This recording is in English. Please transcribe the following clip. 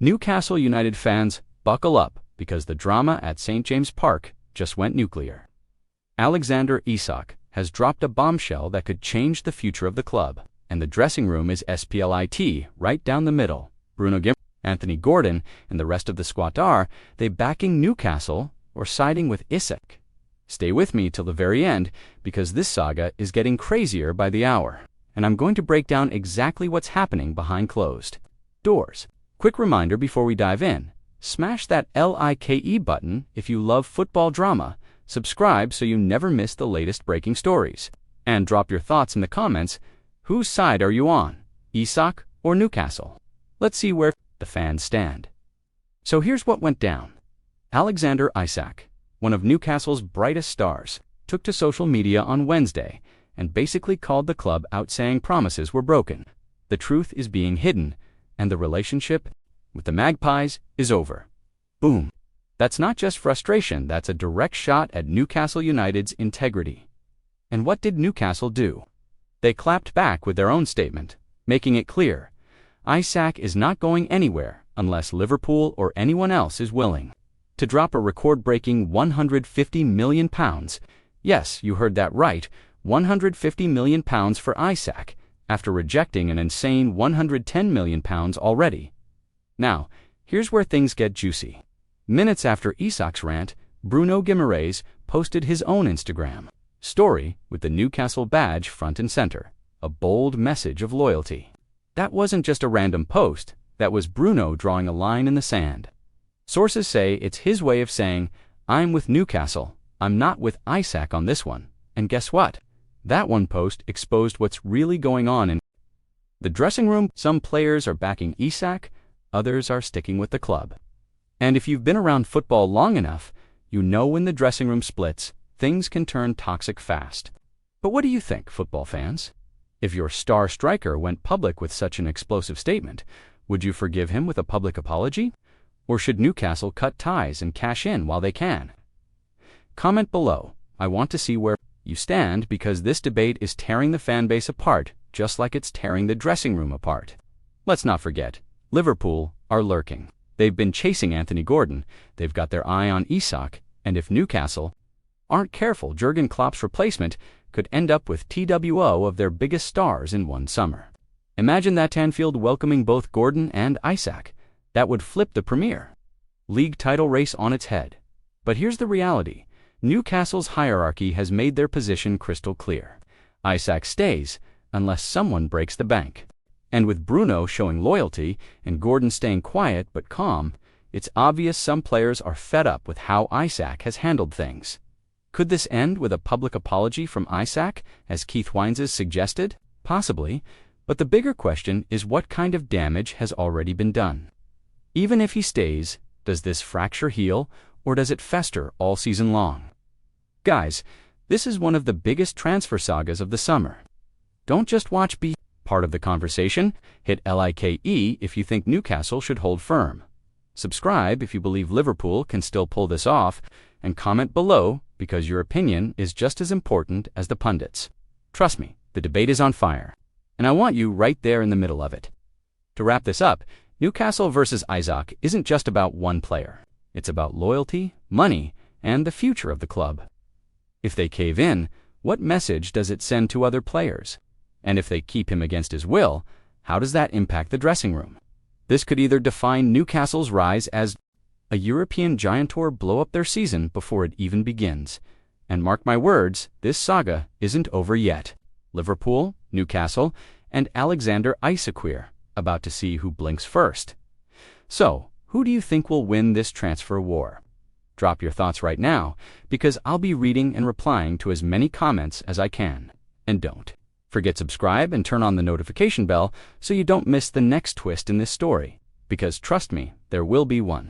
Newcastle United fans, buckle up, because the drama at St. James Park just went nuclear. Alexander Isak has dropped a bombshell that could change the future of the club, and the dressing room is split right down the middle. Bruno Guimaraes, Anthony Gordon, and the rest of the squad are they backing Newcastle or siding with Isak? Stay with me till the very end, because this saga is getting crazier by the hour, and I'm going to break down exactly what's happening behind closed doors. Quick reminder before we dive in, smash that like button if you love football drama, subscribe so you never miss the latest breaking stories, and drop your thoughts in the comments. Whose side are you on, Isak or Newcastle? Let's see where the fans stand. So here's what went down. Alexander Isak, one of Newcastle's brightest stars, took to social media on Wednesday and basically called the club out, saying promises were broken, the truth is being hidden, and the relationship with the Magpies is over. Boom. That's not just frustration, that's a direct shot at Newcastle United's integrity. And what did Newcastle do? They clapped back with their own statement, making it clear, Isak is not going anywhere unless Liverpool or anyone else is willing to drop a record-breaking £150 million. Yes, you heard that right, £150 million for Isak, after rejecting an insane £110 million already. Now, here's where things get juicy. Minutes after Isak's rant, Bruno Guimaraes posted his own Instagram story with the Newcastle badge front and center, a bold message of loyalty. That wasn't just a random post, that was Bruno drawing a line in the sand. Sources say it's his way of saying, I'm with Newcastle, I'm not with Isak on this one. And guess what? That one post exposed what's really going on in the dressing room. Some players are backing Isak, others are sticking with the club. And if you've been around football long enough, you know when the dressing room splits, things can turn toxic fast. But what do you think, football fans? If your star striker went public with such an explosive statement, would you forgive him with a public apology? Or should Newcastle cut ties and cash in while they can? Comment below. I want to see where you stand, because this debate is tearing the fan base apart, just like it's tearing the dressing room apart. Let's not forget, Liverpool are lurking. They've been chasing Anthony Gordon, they've got their eye on Isak, and if Newcastle aren't careful, Jurgen Klopp's replacement could end up with TWO of their biggest stars in one summer. Imagine that Anfield welcoming both Gordon and Isak. That would flip the Premier League title race on its head. But here's the reality. Newcastle's hierarchy has made their position crystal clear. Isak stays unless someone breaks the bank. And with Bruno showing loyalty and Gordon staying quiet but calm, it's obvious some players are fed up with how Isak has handled things. Could this end with a public apology from Isak, as Keith Wines suggested? Possibly, but the bigger question is what kind of damage has already been done. Even if he stays, does this fracture heal, or does it fester all season long? Guys, this is one of the biggest transfer sagas of the summer. Don't just watch, be part of the conversation. Hit like if you think Newcastle should hold firm. Subscribe if you believe Liverpool can still pull this off, and comment below, because your opinion is just as important as the pundits. Trust me, the debate is on fire, and I want you right there in the middle of it. To wrap this up, Newcastle versus Isak isn't just about one player. It's about loyalty, money, and the future of the club. If they cave in, what message does it send to other players? And if they keep him against his will, how does that impact the dressing room? This could either define Newcastle's rise as a European giant or blow up their season before it even begins. And mark my words, this saga isn't over yet. Liverpool, Newcastle, and Alexander Isak about to see who blinks first. So, who do you think will win this transfer war? Drop your thoughts right now, because I'll be reading and replying to as many comments as I can. And don't forget subscribe and turn on the notification bell so you don't miss the next twist in this story, because trust me, there will be one.